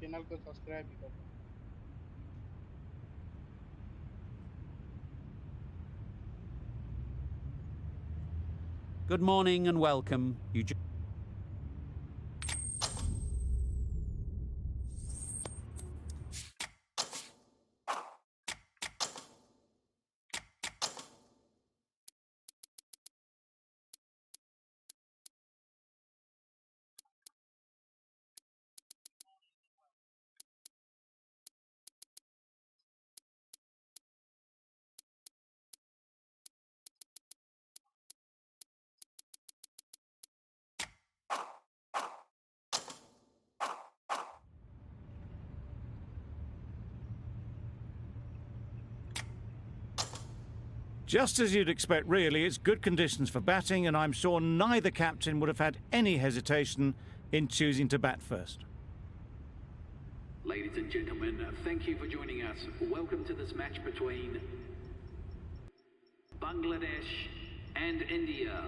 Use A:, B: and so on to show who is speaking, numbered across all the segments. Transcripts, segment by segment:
A: Channel को subscribe भी कर दो।
B: Good morning and welcome.
C: Just as you'd expect, really, it's good conditions for batting, and I'm sure neither captain would have had any hesitation in choosing to bat first.
D: Ladies and gentlemen, thank you for joining us. Welcome to this match between Bangladesh and India.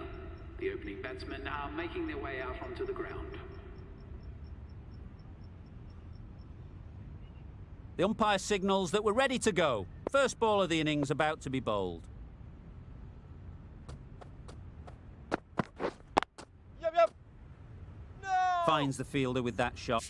D: The opening batsmen are making their way out onto the ground.
B: The umpire signals that we're ready to go. First ball of the innings about to be bowled. Finds the fielder with that shot.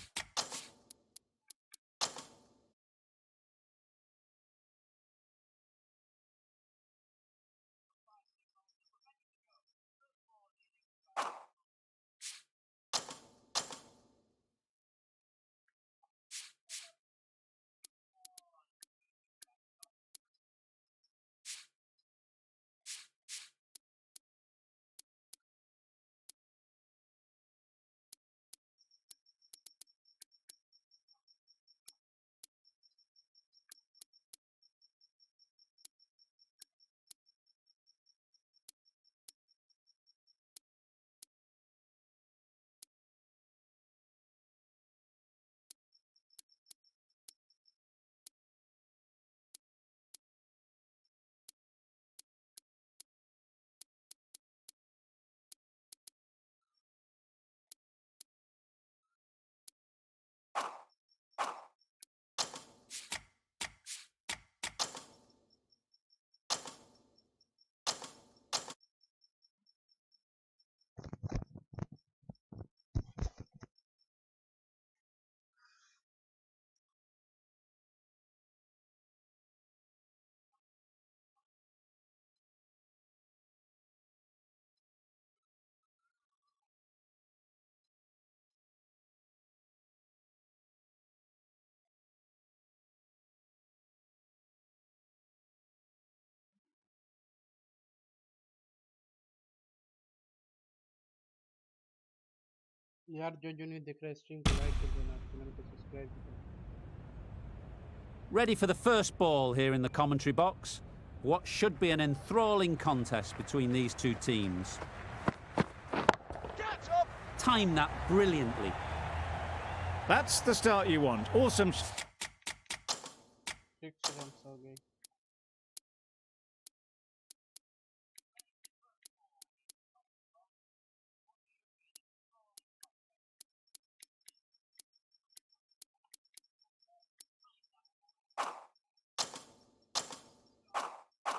A: यार जो नहीं देख रहा है stream को like कर देना, channel को सब्सक्राइब भी कर देना।
B: Ready for the first ball here in the commentary box. What should be an enthralling contest between these two teams. Time that brilliantly.
C: That's the start you want. Awesome.
A: 6 runs हो गए।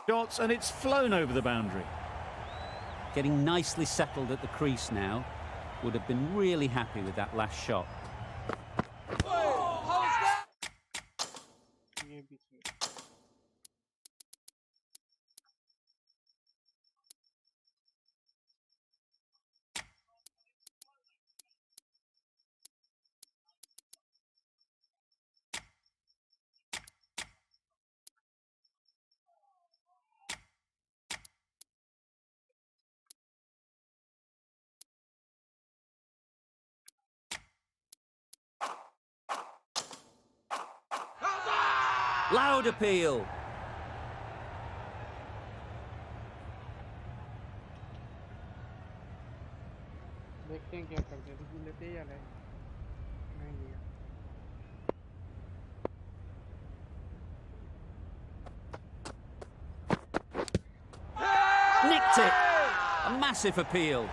C: Shots, and it's flown over the boundary.
B: Getting nicely settled at the crease now. Would have been really happy with that last shot.
A: ये भी सही।
B: Loud appeal.
A: देखते हैं क्या करते हैं, रिव्यू लेते हैं या नहीं? नहीं लिया।
B: Nicked it. A massive appeal.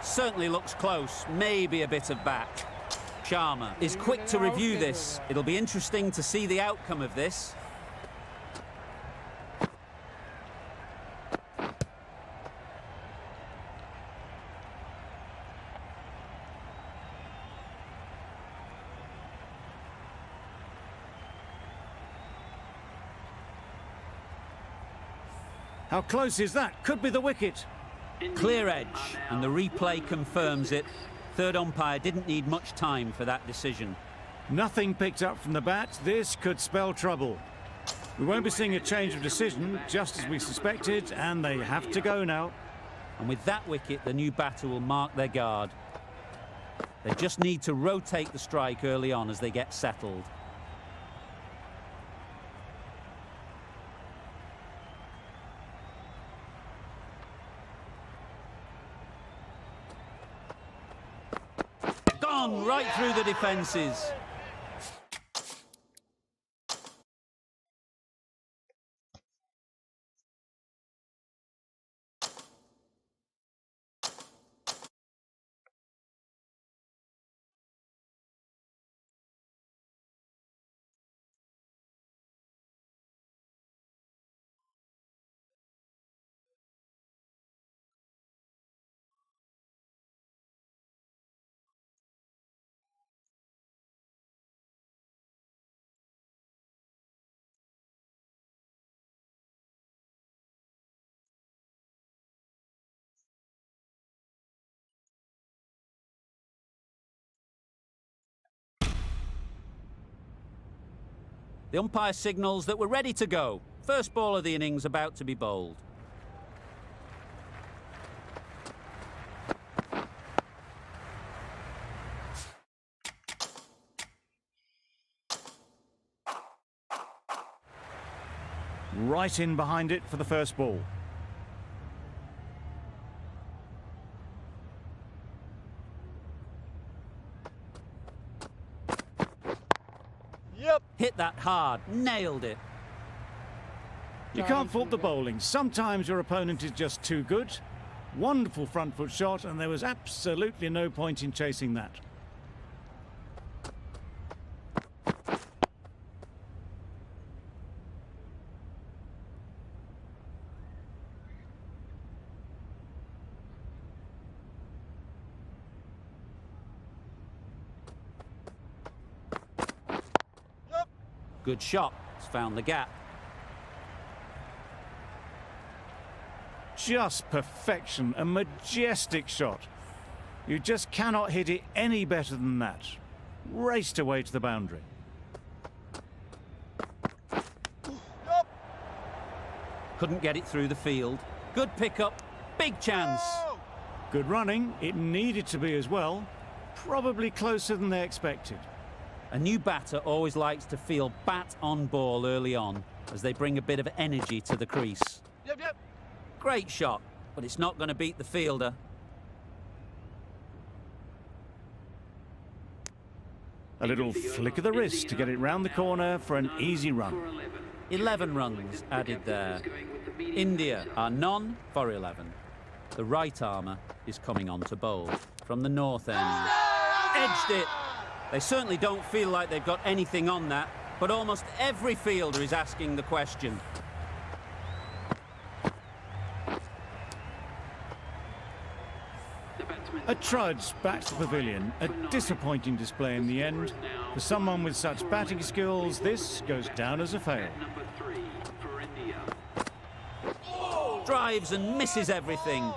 B: Certainly looks close. Maybe a bit of back. Sharma is quick to review this. It'll be interesting to see the outcome of this.
C: How close is that? Could be the wicket.
B: Clear edge, and the replay confirms it. Third umpire didn't need much time for that decision.
C: Nothing picked up from the bat. This could spell trouble. We won't be seeing a change of decision, just as we suspected, and they have to go now.
B: And with that wicket, the new batter will mark their guard. They just need to rotate the strike early on as they get settled. Gone right through the defences. The umpire signals that we're ready to go. First ball of the innings about to be bowled.
C: Right in behind it for the first ball.
B: Hit that hard, nailed it.
C: You can't fault the bowling. Sometimes your opponent is just too good. Wonderful front foot shot, and there was absolutely no point in chasing that.
B: Good shot, it's found the gap.
C: Just perfection, a majestic shot. You just cannot hit it any better than that. Raced away to the boundary.
B: Couldn't get it through the field. Good pickup, big chance.
C: Good running, it needed to be as well. Probably closer than they expected.
B: A new batter always likes to feel bat on ball early on as they bring a bit of energy to the crease. Great shot, but it's not going to beat the fielder.
C: A little flick of the wrist to get it round the corner for an easy run.
B: 11 runs added there. India are none for 11. The right armour is coming on to bowl from the north end. Edged it. They certainly don't feel like they've got anything on that, but almost every fielder is asking the question.
C: A trudge back to the pavilion. A disappointing display in the end. For someone with such batting skills, this goes down as a fail.
B: Drives and misses everything.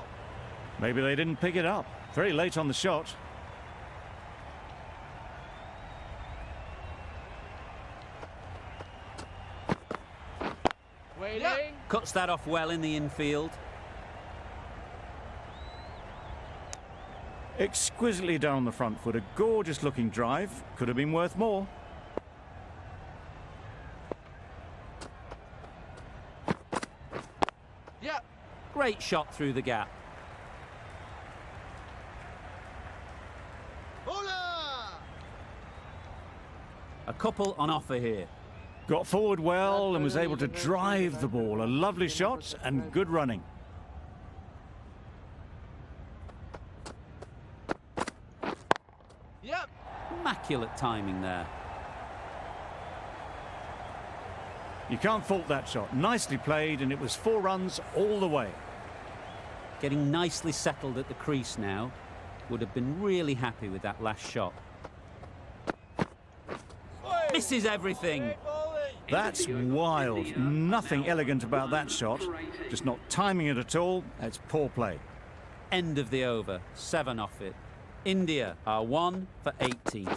C: Maybe they didn't pick it up. Very late on the shot.
B: Cuts that off well in the infield.
C: Exquisitely down the front foot. A gorgeous looking drive. Could have been worth more.
B: Great shot through the gap. A couple on offer here.
C: Got forward well and was able to drive the ball. A lovely shot and good running.
B: immaculate timing there.
C: You can't fault that shot. Nicely played, and it was 4 runs all the way.
B: Getting nicely settled at the crease now. Would have been really happy with that last shot. Misses everything.
C: That's wild. Nothing elegant about that shot. Just not timing it at all. It's poor play.
B: End of the over. 7 off it. India are 1 for 18.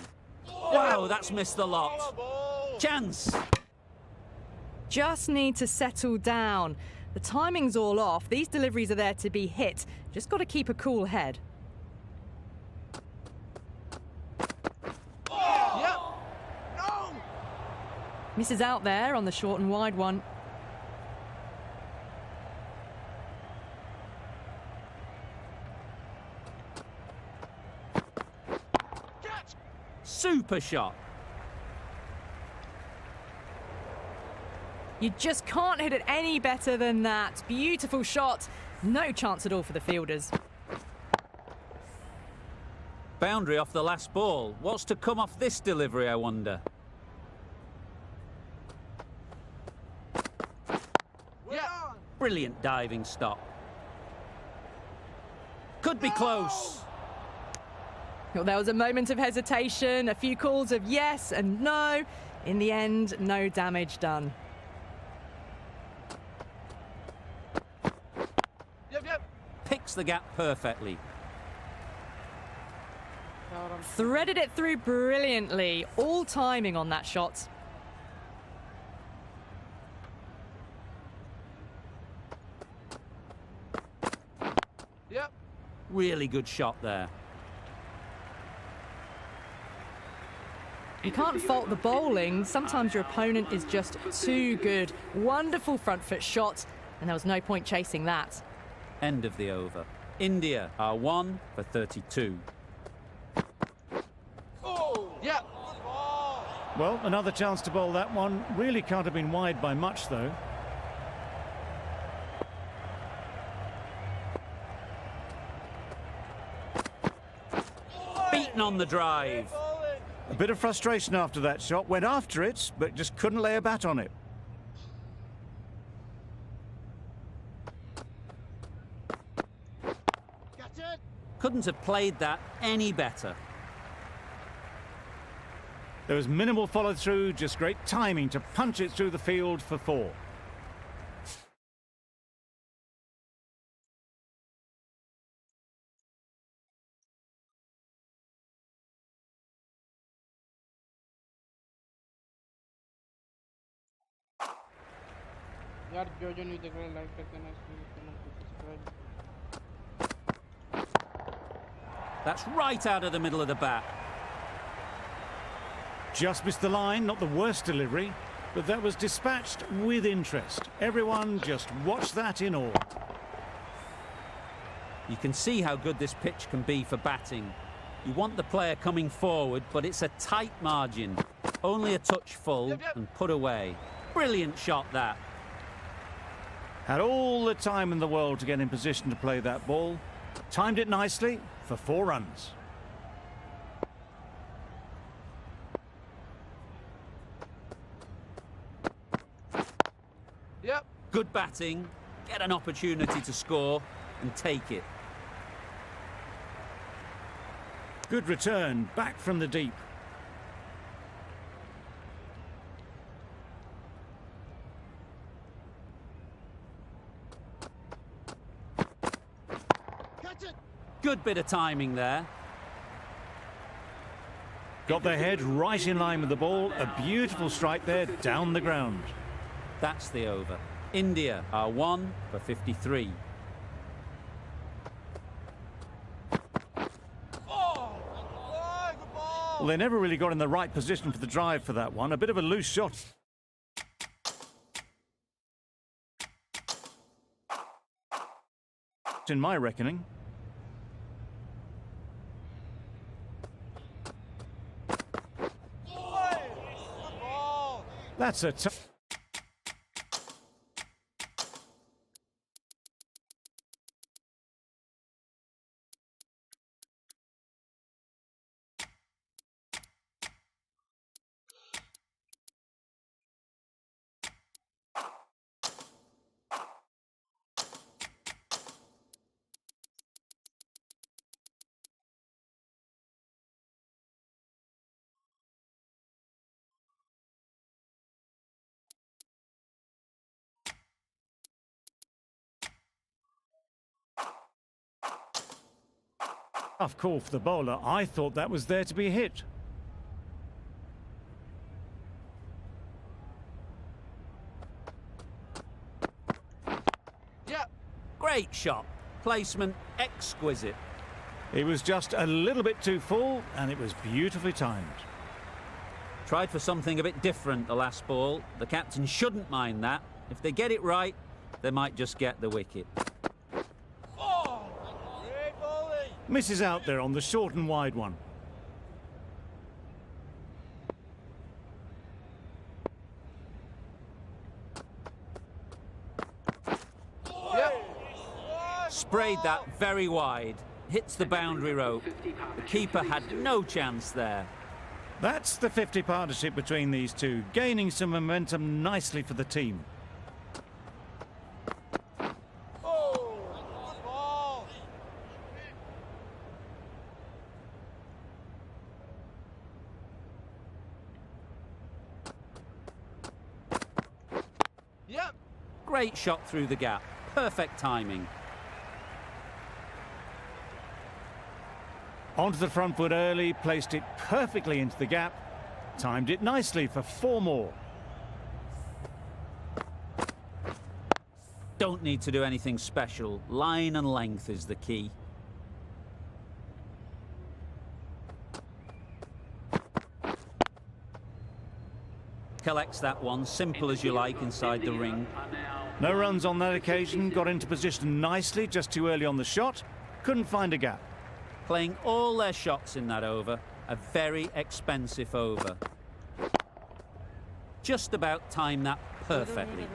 B: Wow, that's missed the lot. Chance.
E: Just need to settle down. The timing's all off. These deliveries are there to be hit. Just got to keep a cool head. Misses out there on the short and wide one.
B: Super shot.
E: You just can't hit it any better than that. Beautiful shot. No chance at all for the fielders.
B: Boundary off the last ball. What's to come off this delivery, I wonder? Brilliant diving stop. Could be close.
E: Well, there was a moment of hesitation, a few calls of yes and no. In the end, no damage done.
B: Picks the gap perfectly.
E: Threaded it through brilliantly. All timing on that shot.
B: Really good shot there.
E: You can't fault the bowling. Sometimes your opponent is just too good. Wonderful front foot shot, and there was no point chasing that.
B: End of the over. India are 1 for 32.
C: Well, another chance to bowl that one. Really can't have been wide by much, though.
B: Beaten on the drive.
C: A bit of frustration after that shot. Went after it, but just couldn't lay a bat on it.
B: Couldn't have played that any better.
C: There was minimal follow-through, just great timing to punch it through the field for 4.
A: यार जो नहीं देख रहे like कर देना इसमें channel को subscribe.
B: That's right out of the middle of the bat.
C: Just missed the line, not the worst delivery, but that was dispatched with interest. Everyone just watched that in awe.
B: You can see how good this pitch can be for batting. You want the player coming forward, but it's a tight margin. Only a touch full and put away. Brilliant shot, that.
C: Had all the time in the world to get in position to play that ball. Timed it nicely for 4 runs.
B: Good batting, get an opportunity to score and take it.
C: Good return, back from the deep.
B: Good bit of timing there.
C: Got their head right in line with the ball. A beautiful strike there, down the ground.
B: That's the over. India are 1 for 53.
C: Well, they never really got in the right position for the drive for that one. A bit of a loose shot. In my reckoning. That's a tough. Tough call for the bowler. I thought that was there to be hit.
B: Great shot. Placement exquisite.
C: It was just a little bit too full, and it was beautifully timed.
B: Tried for something a bit different the last ball. The captain shouldn't mind that. If they get it right, they might just get the wicket.
C: Misses out there on the short and wide one.
B: Sprayed that very wide. Hits the boundary rope. The keeper had no chance there.
C: That's the 50 partnership between these two, gaining some momentum nicely for the team.
B: Great shot through the gap. Perfect timing.
C: Onto the front foot early, placed it perfectly into the gap, timed it nicely for 4 more.
B: Don't need to do anything special. Line and length is the key. Collects that one, simple as you like, inside the ring.
C: No runs on that occasion, got into position nicely, just too early on the shot, couldn't find a gap.
B: Playing all their shots in that over. A very expensive over. Just about timed that perfectly.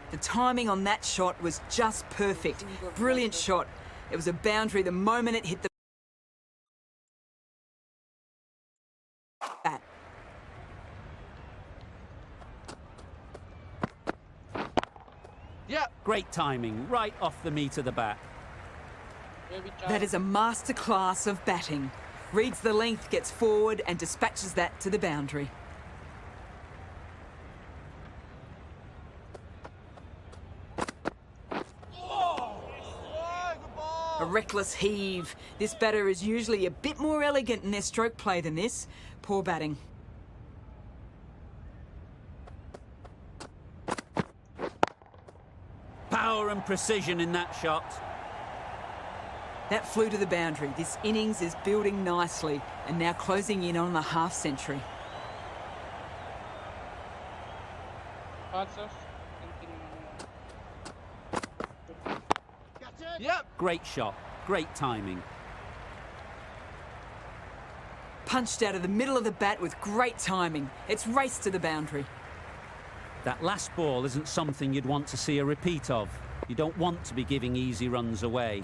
F: The timing on that shot was just perfect. Brilliant shot. It was a boundary the moment it hit the bat.
B: Great timing, right off the meat of the bat.
F: That is a masterclass of batting. Reads the length, gets forward and dispatches that to the boundary. A reckless heave. This batter is usually a bit more elegant in their stroke play than this. Poor batting.
B: Power and precision in that shot.
F: That flew to the boundary. This innings is building nicely and now closing in on the half century.
B: Great shot, great timing.
F: Punched out of the middle of the bat with great timing. It's raced to the boundary.
B: That last ball isn't something you'd want to see a repeat of. You don't want to be giving easy runs away.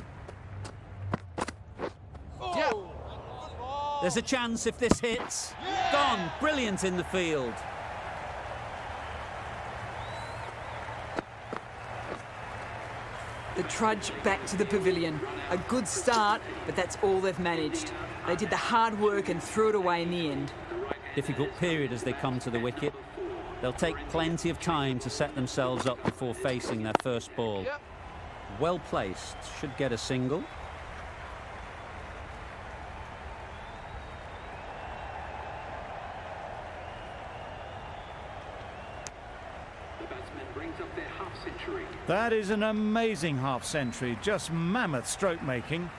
B: There's a chance if this hits. Gone, brilliant in the field.
F: The trudge back to the pavilion. A good start, but that's all they've managed. They did the hard work and threw it away in the end.
B: Difficult period as they come to the wicket. They'll take plenty of time to set themselves up before facing their first ball. Well placed, should get a single.
C: That is an amazing half-century, just mammoth stroke making.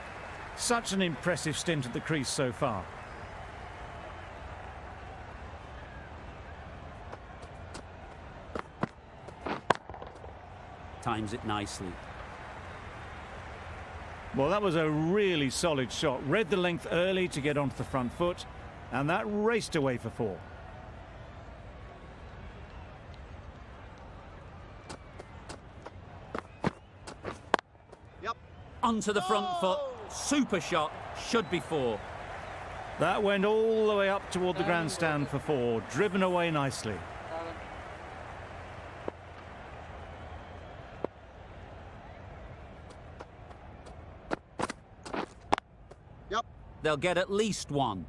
C: Such an impressive stint at the crease so far.
B: Times it nicely.
C: Well, that was a really solid shot. Read the length early to get onto the front foot, and that raced away for 4.
B: Onto the front foot. Super shot. Should be 4.
C: That went all the way up toward the grandstand for 4, driven away nicely.
B: They'll get at least 1.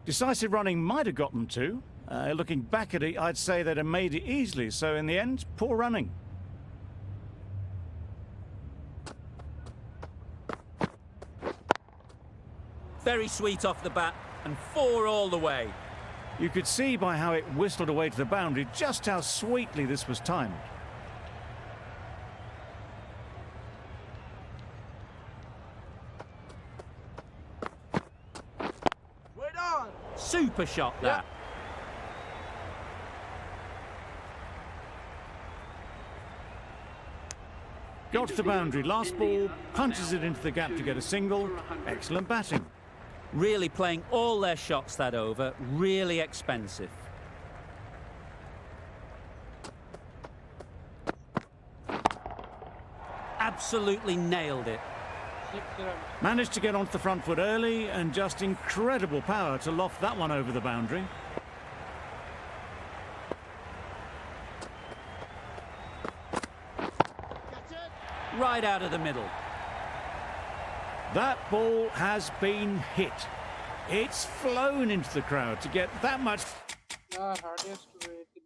C: Decisive running might have got them 2. Looking back at it, I'd say they'd have made it easily, so in the end, poor running.
B: Very sweet off the bat, and 4 all the way.
C: You could see by how it whistled away to the boundary just how sweetly this was timed.
B: Super shot, that.
C: Got to the boundary, last ball, punches it into the gap to get a single. Excellent batting.
B: Really playing all their shots that over, really expensive. Absolutely nailed it.
A: 6 runs.
C: Managed to get onto the front foot early and just incredible power to loft that one over the boundary.
B: Right out of the middle.
C: That ball has been hit. It's flown into the crowd to get that much.
A: Hardest way to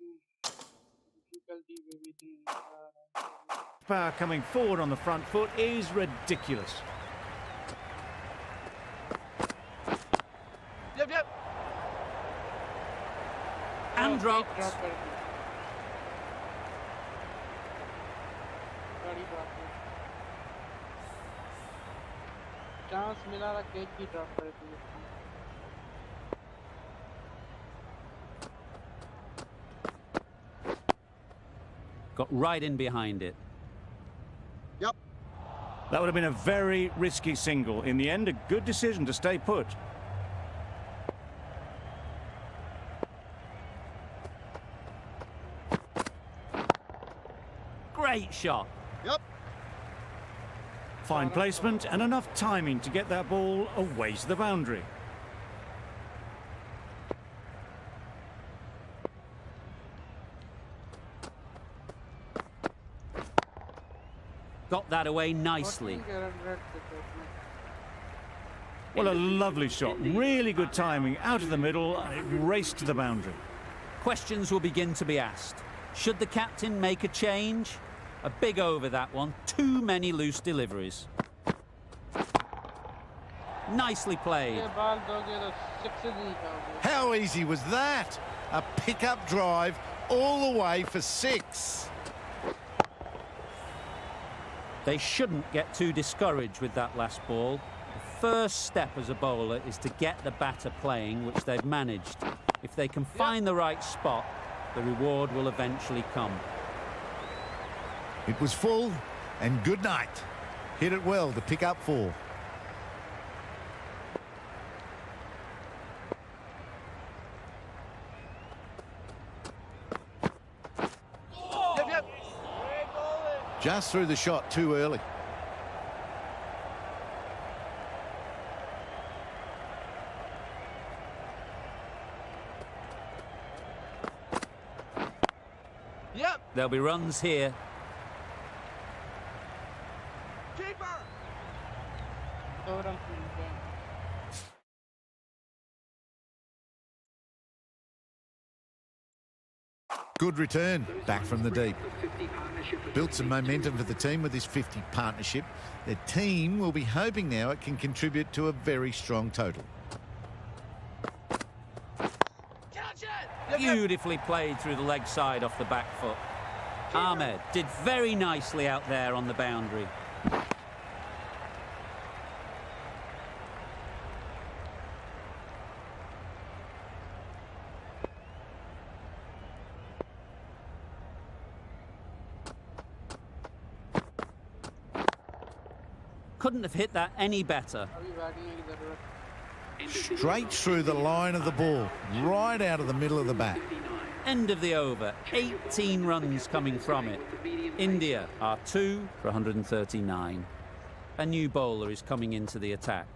A: difficulty with the
C: Power coming forward on the front foot is ridiculous.
B: And dropped.
A: drop कर दी गाड़ी drop कर chance मिला था catch की drop कर दी
B: Got right in behind it.
C: That would have been a very risky single. In the end, a good decision to stay put.
B: Great shot.
C: Fine placement and enough timing to get that ball away to the boundary.
B: Got that away nicely.
A: 14 के run rate थे तो उसमें
C: Well, a lovely shot. Really good timing. Out of the middle, and it raced to the boundary.
B: Questions will begin to be asked. Should the captain make a change? A big over that one. Too many loose deliveries. Nicely played.
A: ये बाल दोगे तो sixes नहीं खाओगे
G: How easy was that? A pickup drive all the way for 6.
B: They shouldn't get too discouraged with that last ball. The first step as a bowler is to get the batter playing, which they've managed. If they can find the right spot, the reward will eventually come.
G: It was full and good night. Hit it well to pick up 4. Just threw the shot too early.
B: There'll be runs here.
A: दो run मिल गए
G: Good return, back from the deep. Built some momentum for the team with this 50 partnership. The team will be hoping now it can contribute to a very strong total.
B: Beautifully played through the leg side off the back foot. Ahmed did very nicely out there on the boundary. Couldn't have hit that any better.
A: अभी batting की जरूरत
G: Straight through the line of the ball, right out of the middle of the bat.
B: End of the over. 18 runs coming from it. India are 2 for 139. A new bowler is coming into the attack.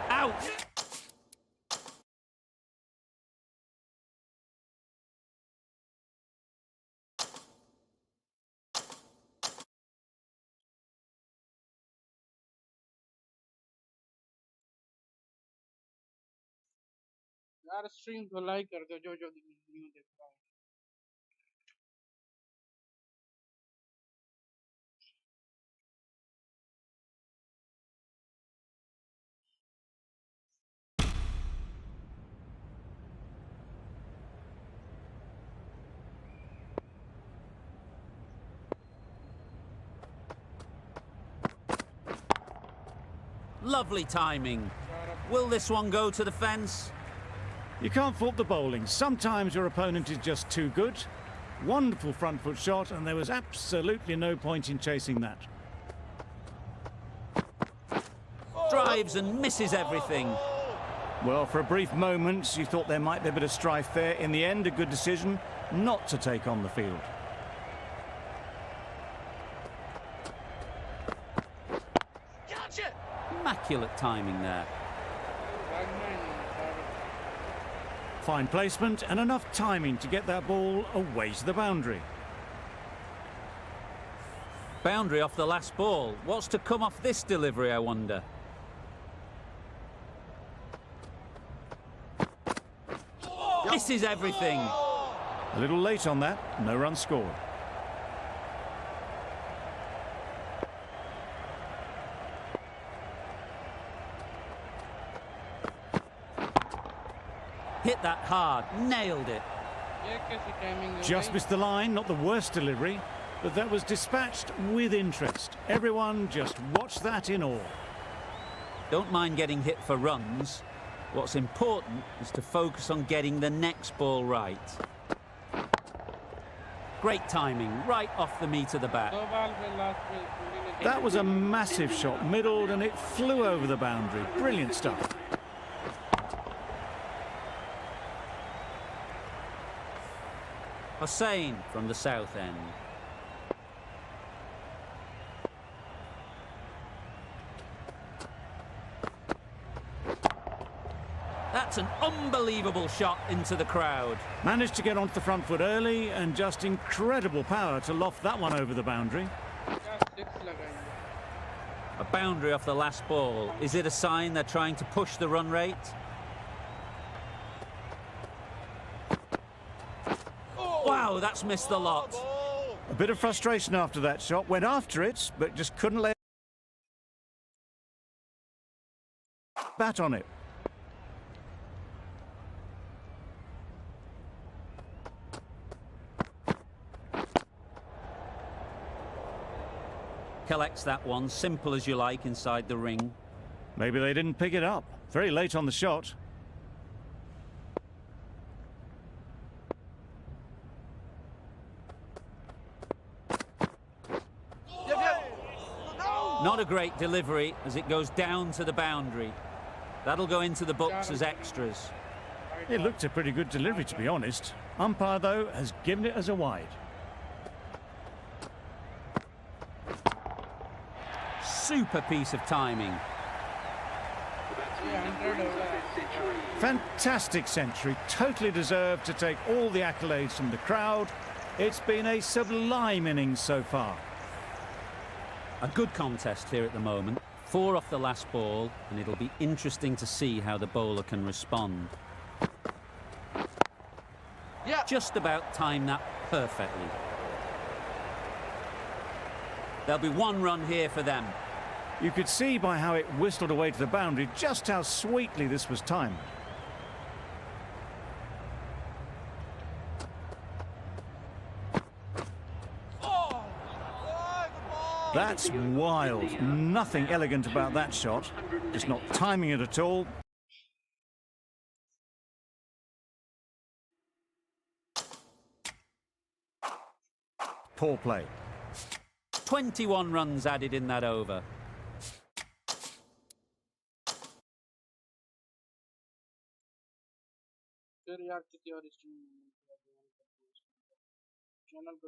B: Out!
A: यार stream को like कर दो जो जो new देख रहा है
B: Lovely timing. Will this one go to the fence?
C: You can't fault the bowling. Sometimes your opponent is just too good. Wonderful front foot shot, and there was absolutely no point in chasing that.
B: Drives and misses everything.
C: Well, for a brief moment, you thought there might be a bit of strife there. In the end, a good decision not to take on the field.
B: Immaculate timing there.
C: Fine placement and enough timing to get that ball away to the boundary.
B: Boundary off the last ball. What's to come off this delivery, I wonder? Misses everything.
C: A little late on that, no run scored.
B: Hit that hard, nailed it.
C: Just missed the line, not the worst delivery, but that was dispatched with interest. Everyone just watched that in awe.
B: Don't mind getting hit for runs. What's important is to focus on getting the next ball right. Great timing, right off the meat of the bat.
C: That was a massive shot, middled, and it flew over the boundary. Brilliant stuff.
B: Hussain from the south end. That's an unbelievable shot into the crowd.
C: Managed to get onto the front foot early and just incredible power to loft that one over the boundary.
B: A boundary off the last ball. Is it a sign they're trying to push the run rate? Wow, that's missed the lot.
C: A bit of frustration after that shot. Went after it, but just couldn't lay bat on it.
B: Collects that one, simple as you like, inside the ring.
C: Maybe they didn't pick it up. Very late on the shot.
B: Not a great delivery as it goes down to the boundary. That'll go into the books as extras.
C: It looked a pretty good delivery, to be honest. Umpire, though, has given it as a wide.
B: Super piece of timing.
C: Fantastic century. Totally deserved to take all the accolades from the crowd. It's been a sublime innings so far.
B: A good contest here at the moment. 4 off the last ball, and it'll be interesting to see how the bowler can respond.
A: Yeah.
B: Just about timed that perfectly. There'll be 1 run here for them.
C: You could see by how it whistled away to the boundary just how sweetly this was timed. That's wild. Nothing elegant about that shot. Just not timing it at all. Poor play.
B: 21 runs added in that over.
A: फिर यार किसी और stream में channel को